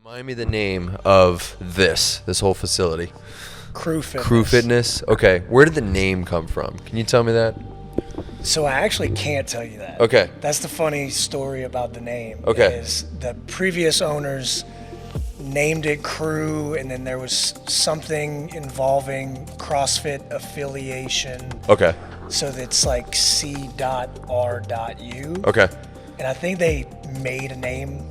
Remind me the name of this whole facility. CRU Fitness. CRU Fitness? Okay. Where did the name come from? Can you tell me that? So I actually can't tell you that. Okay. That's the funny story about the name. Okay. Is the previous owners named it CRU, and then there was something involving CrossFit affiliation. Okay. So it's like C.R.U. Okay. And I think they made a name.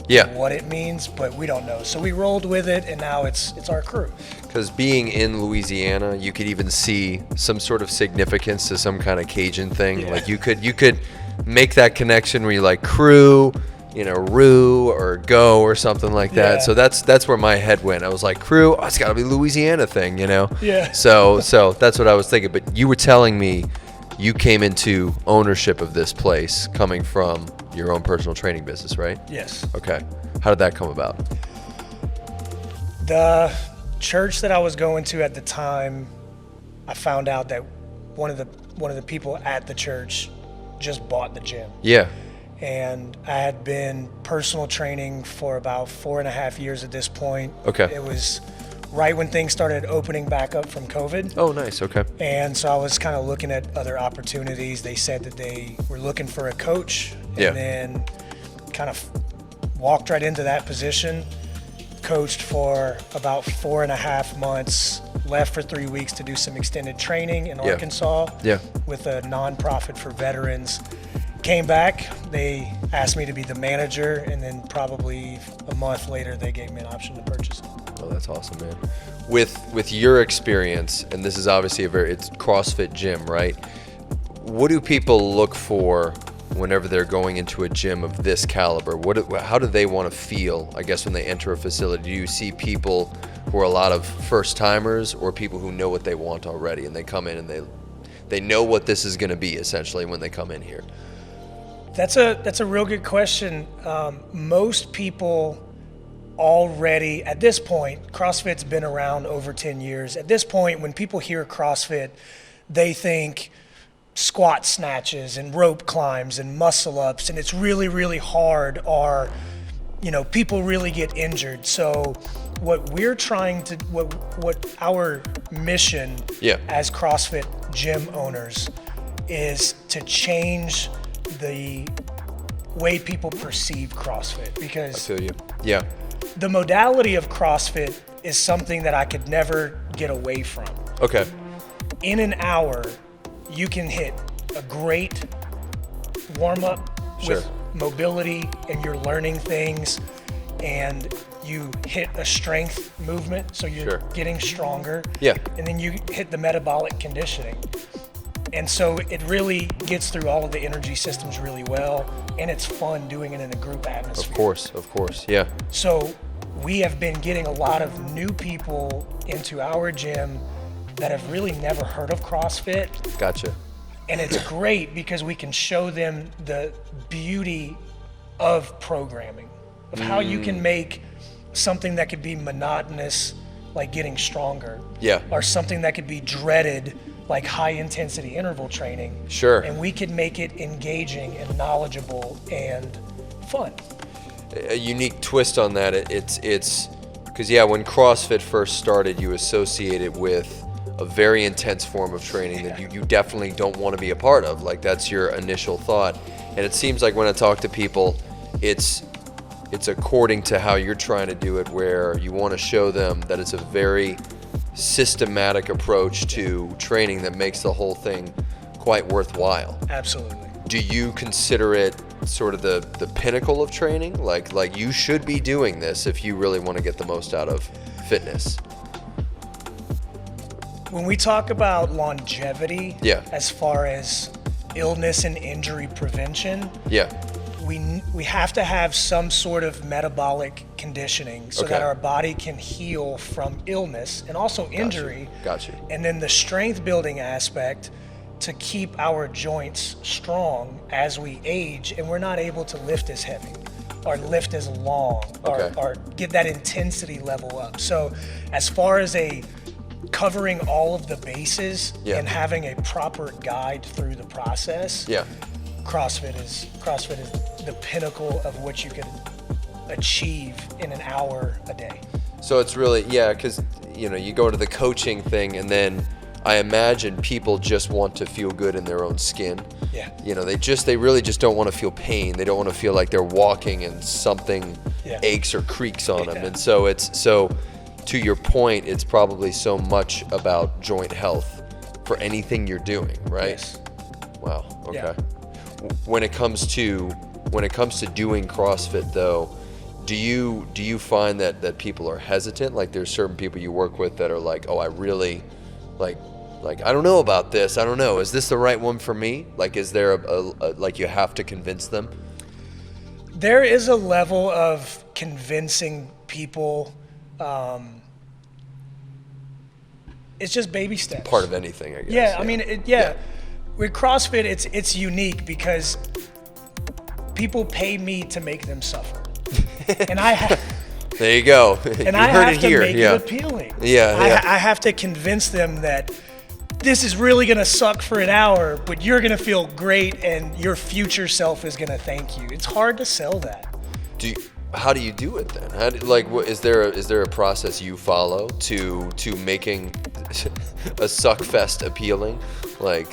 Yeah. What it means, but we don't know. So we rolled with it, and now it's our CRU. Because being in Louisiana, you could even see some sort of significance to some kind of Cajun thing. Yeah. Like you could make that connection where you like crew, Rue or go or something like that. Yeah. So that's where my head went. I was like, crew, it's got to be Louisiana thing, Yeah. So that's what I was thinking. But you were telling me you came into ownership of this place coming from your own personal training business, right? Yes. Okay. How did that come about? The church that I was going to at the time, I found out that one of the people at the church just bought the gym. Yeah. And I had been personal training for about 4.5 years at this point. Okay. It was right when things started opening back up from COVID. Oh, nice. Okay. And so I was kind of looking at other opportunities. They said that they were looking for a coach, and Yeah. then kind of walked right into that position. Coached for about 4.5 months, left for 3 weeks to do some extended training in Arkansas Yeah. with a nonprofit for veterans. Came back, they asked me to be the manager, and then probably a month later they gave me an option to purchase it. Oh, that's awesome, man. With your experience, and this is obviously it's CrossFit gym, right? What do people look for whenever they're going into a gym of this caliber? How do they want to feel, I guess, when they enter a facility? Do you see people who are a lot of first timers, or people who know what they want already and they come in and they know what this is going to be essentially when they come in here? That's a real good question. Most people already, at this point, CrossFit's been around over 10 years. At this point, when people hear CrossFit, they think squat snatches and rope climbs and muscle ups, and it's really, really hard, or, people really get injured. So what we're trying to, what our mission as CrossFit gym owners is to change the way people perceive CrossFit, because I feel you. Yeah. the modality of CrossFit is something that I could never get away from. Okay. In an hour, you can hit a great warm-up with mobility, and you're learning things, and you hit a strength movement, so you're getting stronger. Yeah. And then you hit the metabolic conditioning. And so it really gets through all of the energy systems really well, and it's fun doing it in a group atmosphere. Of course, yeah. So we have been getting a lot of new people into our gym that have really never heard of CrossFit. Gotcha. And it's great because we can show them the beauty of programming, of how you can make something that could be monotonous, like getting stronger, or something that could be dreaded, like high intensity interval training. Sure. And we can make it engaging and knowledgeable and fun. A unique twist on that, it's because when CrossFit first started, you associate it with a very intense form of training that you definitely don't want to be a part of. Like, that's your initial thought. And it seems like when I talk to people, it's according to how you're trying to do it, where you want to show them that it's a very systematic approach to training that makes the whole thing quite worthwhile. Absolutely. Do you consider it sort of the pinnacle of training? Like you should be doing this if you really want to get the most out of fitness? When we talk about longevity, as far as illness and injury prevention, we have to have some sort of metabolic conditioning so that our body can heal from illness and also injury. Gotcha. And then the strength building aspect to keep our joints strong as we age, and we're not able to lift as heavy or lift as long or get that intensity level up. So as far as covering all of the bases and having a proper guide through the process, CrossFit is the pinnacle of what you can achieve in an hour a day. So it's really, because you go to the coaching thing, and then I imagine people just want to feel good in their own skin. Yeah. They really just don't want to feel pain. They don't want to feel like they're walking and something aches or creaks on them. And so to your point, it's probably so much about joint health for anything you're doing, right? Yes. Wow. Okay. Yeah. When it comes to doing CrossFit though, do you find that people are hesitant? Like there's certain people you work with that are like, oh, I really like I don't know about this. I don't know. Is this the right one for me? Like, is there a like you have to convince them? There is a level of convincing people. It's just baby steps. Part of anything, I guess. Yeah, I mean, with CrossFit, it's unique because people pay me to make them suffer, and there you go. And I have to make it appealing. I have to convince them that this is really gonna suck for an hour, but you're gonna feel great, and your future self is gonna thank you. It's hard to sell that. How do you do it then? Is there a process you follow to making a suck fest appealing? Like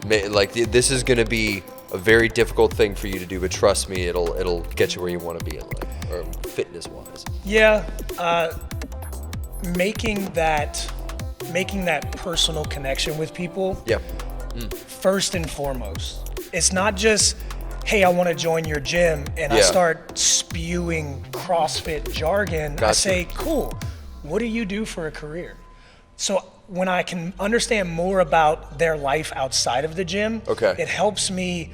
this is gonna be a very difficult thing for you to do, but trust me, it'll get you where you want to be in life, or fitness wise. Yeah, making that personal connection with people. Yeah. First and foremost, it's not just, hey, I want to join your gym, and I start spewing CrossFit jargon. Gotcha. I say, cool, what do you do for a career? So when I can understand more about their life outside of the gym, it helps me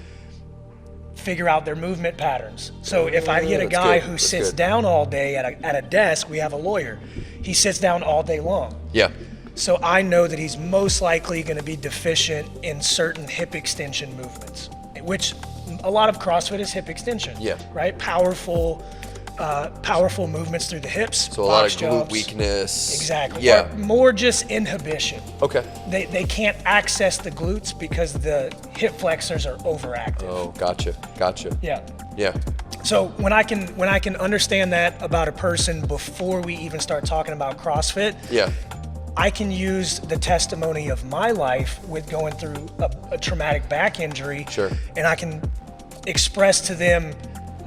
figure out their movement patterns. So if I get a guy who sits down all day at a desk, we have a lawyer. He sits down all day long. Yeah. So I know that he's most likely going to be deficient in certain hip extension movements, which a lot of CrossFit is hip extension. Yeah. Right? Powerful movements through the hips. So a lot of glute jumps. Weakness. Exactly. Yeah. Or more just inhibition. Okay. They can't access the glutes because the hip flexors are overactive. Oh, gotcha. Yeah. Yeah. So when I can understand that about a person before we even start talking about CrossFit, I can use the testimony of my life with going through a traumatic back injury, and I can express to them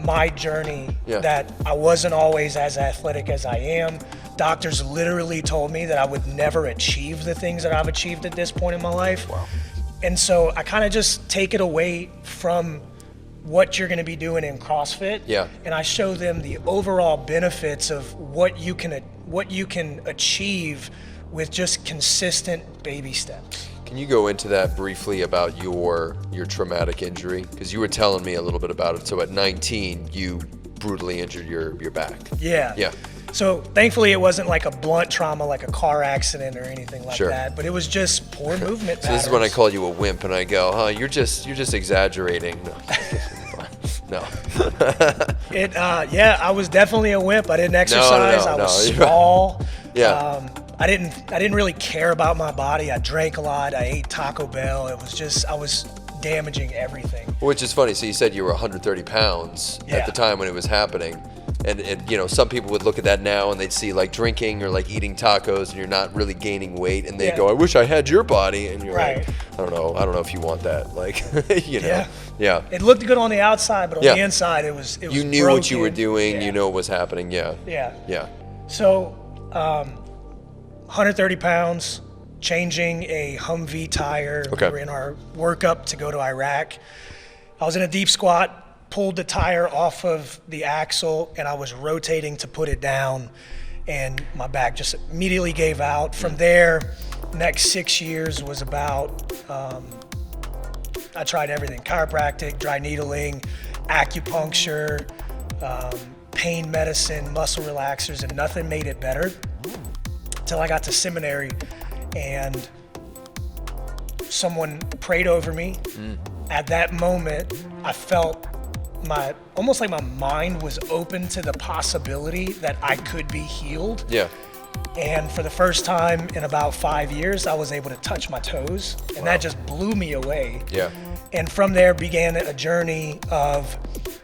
my journey, that I wasn't always as athletic as I am. Doctors literally told me that I would never achieve the things that I've achieved at this point in my life. Wow. And so I kind of just take it away from what you're going to be doing in CrossFit, and I show them the overall benefits of what you can achieve with just consistent baby steps. Can you go into that briefly about your traumatic injury? Because you were telling me a little bit about it. So at 19, you brutally injured your back. Yeah. So thankfully it wasn't like a blunt trauma, like a car accident or anything like that, but it was just poor movement So this is when I call you a wimp and I go, huh, you're just exaggerating. No. I was definitely a wimp. I didn't exercise. I was small. I didn't really care about my body. I drank a lot. I ate Taco Bell. I was damaging everything. Which is funny. So you said you were 130 pounds at the time when it was happening. And some people would look at that now and they'd see like drinking or like eating tacos and you're not really gaining weight, and they go, I wish I had your body, and you're like, I don't know if you want that, like, Yeah. It looked good on the outside, but on the inside it was you knew broken. What you were doing, you know what was happening. Yeah. So 130 pounds, changing a Humvee tire. We were in our workup to go to Iraq. I was in a deep squat, pulled the tire off of the axle, and I was rotating to put it down, and my back just immediately gave out. From there, next 6 years was about, I tried everything: chiropractic, dry needling, acupuncture, pain medicine, muscle relaxers, and nothing made it better until I got to seminary and someone prayed over me. At that moment, I felt almost like my mind was open to the possibility that I could be healed. And for the first time in about 5 years, I was able to touch my toes, and that just blew me away. And from there began a journey of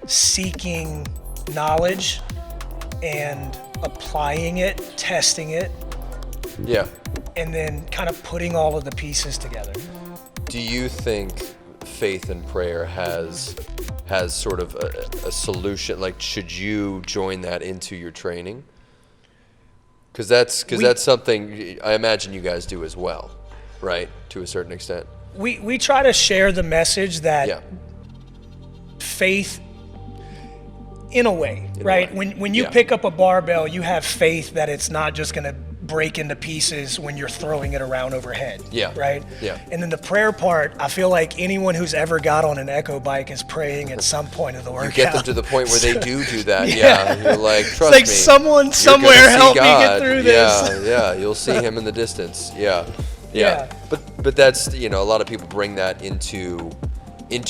seeking knowledge and applying it, testing it, Yeah. and then kind of putting all of the pieces together. Do you think faith and prayer has sort of a solution? Like, should you join that into your training? Because that's something I imagine you guys do as well, right? To a certain extent. We try to share the message that Yeah. faith, in a way, In a right? way. When you Yeah. pick up a barbell, you have faith that it's not just going to break into pieces when you're throwing it around overhead. Yeah. Right? Yeah. And then the prayer part, I feel like anyone who's ever got on an echo bike is praying at some point of the workout. You get them to the point where they do that. Yeah. Yeah. You're like, trust It's like me. someone you're somewhere gonna see help me get God. through this. Yeah. Yeah. You'll see him in the distance. Yeah. Yeah. But that's, a lot of people bring that into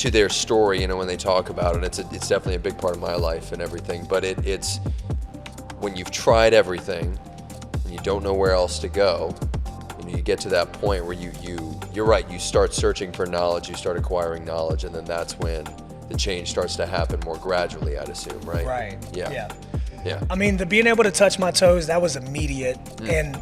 their story, when they talk about it. It's definitely a big part of my life and everything. But it's when you've tried everything and you don't know where else to go, you get to that point where you're right, you start searching for knowledge, you start acquiring knowledge, and then that's when the change starts to happen more gradually, I'd assume, right? Right. Yeah. Yeah. I mean, the being able to touch my toes, that was immediate. And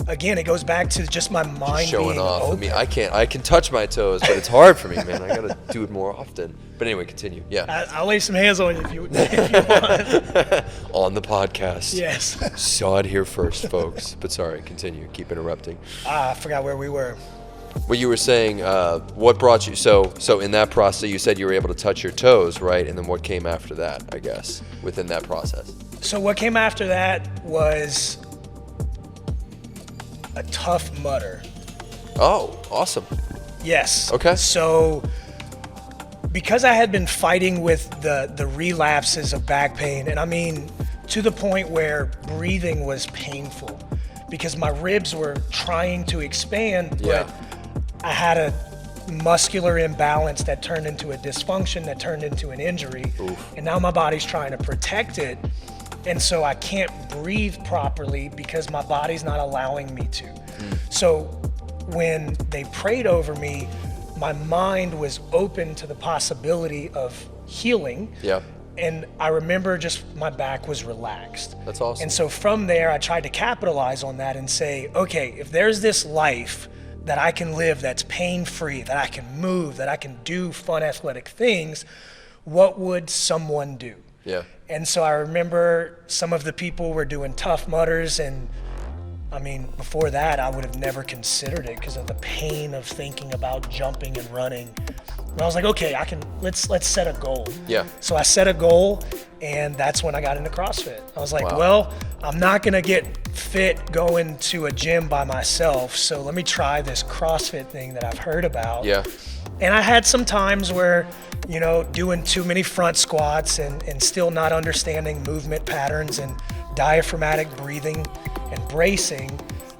again, it goes back to just my mind Showing being off. open. I mean, I can touch my toes, but it's hard for me, man. I gotta do it more often. But anyway, continue. Yeah. I'll lay some hands on you if you want. On the podcast. Yes. Saw it here first, folks. But sorry, continue. Keep interrupting. I forgot where we were. Well, you were saying what brought you. So in that process, you said you were able to touch your toes, right? And then what came after that? I guess within that process. So what came after that was a Tough Mudder. Oh, awesome. Yes. Okay. So because I had been fighting with the relapses of back pain, and I mean to the point where breathing was painful because my ribs were trying to expand, Yeah. but I had a muscular imbalance that turned into a dysfunction that turned into an injury. Oof. And now my body's trying to protect it. And so I can't breathe properly because my body's not allowing me to. So when they prayed over me, my mind was open to the possibility of healing. Yeah. And I remember just my back was relaxed. That's awesome. And so from there, I tried to capitalize on that and say, okay, if there's this life that I can live that's pain-free, that I can move, that I can do fun athletic things, what would someone do? Yeah. And so I remember some of the people were doing Tough Mudders, and I mean, before that, I would have never considered it because of the pain of thinking about jumping and running. And I was like, okay, let's set a goal. Yeah. So I set a goal, and that's when I got into CrossFit. I was like, Wow. well, I'm not gonna get fit going to a gym by myself, so let me try this CrossFit thing that I've heard about. Yeah. And I had some times where, doing too many front squats and still not understanding movement patterns and diaphragmatic breathing and bracing,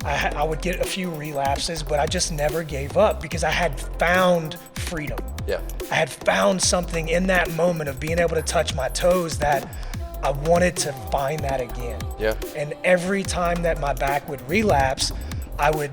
I would get a few relapses, but I just never gave up because I had found freedom. Yeah. I had found something in that moment of being able to touch my toes that I wanted to find that again. Yeah. And every time that my back would relapse, I would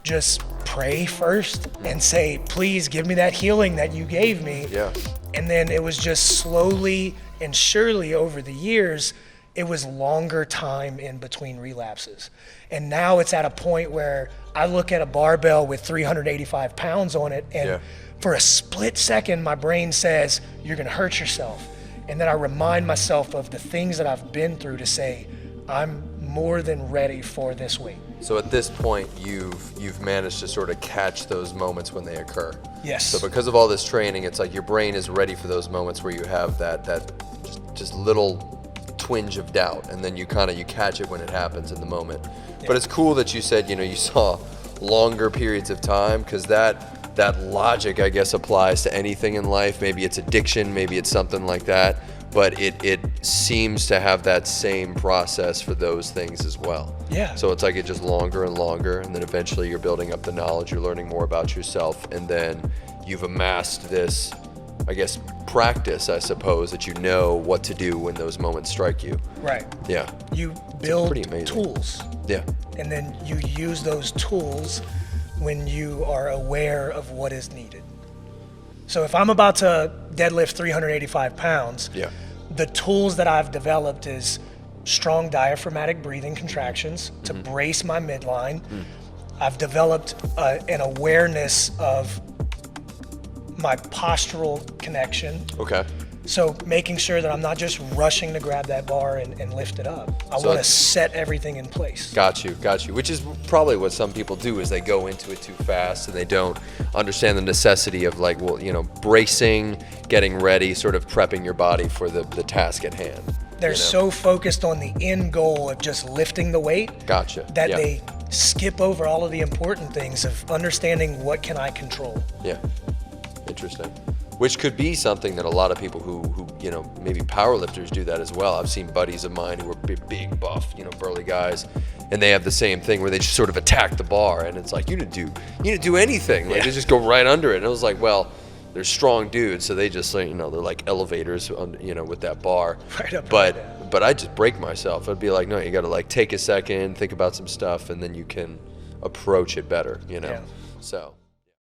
just pray first and say, please give me that healing that you gave me. Yeah. And then it was just slowly and surely over the years, it was longer time in between relapses. And now it's at a point where I look at a barbell with 385 pounds on it, and Yeah. for a split second, my brain says, you're gonna hurt yourself. And then I remind myself of the things that I've been through to say, I'm more than ready for this weight. So at this point, you've managed to sort of catch those moments when they occur. Yes. So because of all this training, it's like your brain is ready for those moments where you have that just little twinge of doubt, and then you catch it when it happens in the moment. Yeah. But it's cool that you said you saw longer periods of time, because that logic, I guess, applies to anything in life. Maybe it's addiction, maybe it's something like that, but it seems to have that same process for those things as well. Yeah. So it's like it just longer and longer, and then eventually you're building up the knowledge, you're learning more about yourself, and then you've amassed this, I guess, practice, I suppose, that you know what to do when those moments strike you. Right. Yeah. You build pretty amazing. tools, Yeah. and then you use those tools when you are aware of what is needed. So if I'm about to deadlift 385 pounds, Yeah. the tools that I've developed is strong diaphragmatic breathing contractions to brace my midline. I've developed an awareness of my postural connection. Okay. So making sure that I'm not just rushing to grab that bar and lift it up. I want to set everything in place. Got you. Which is probably what some people do, is they go into it too fast and they don't understand the necessity of, like, well, you know, bracing, getting ready, sort of prepping your body for the task at hand. They're so focused on the end goal of just lifting the weight. Gotcha. That they skip over all of the important things of understanding what can I control. Yeah. Interesting. Which could be something that a lot of people who you know, maybe powerlifters do that as well. I've seen buddies of mine who are big buff, you know, burly guys, and they have the same thing where they just sort of attack the bar, and it's like, you didn't do anything. Like, they just go right under it. And I was like, well, they're strong dudes, so they just, like, you know, they're like elevators, you know, with that bar. Right up. But I just break myself. I'd be like, no, you got to, like, take a second, think about some stuff, and then you can approach it better, you know. Yeah. So.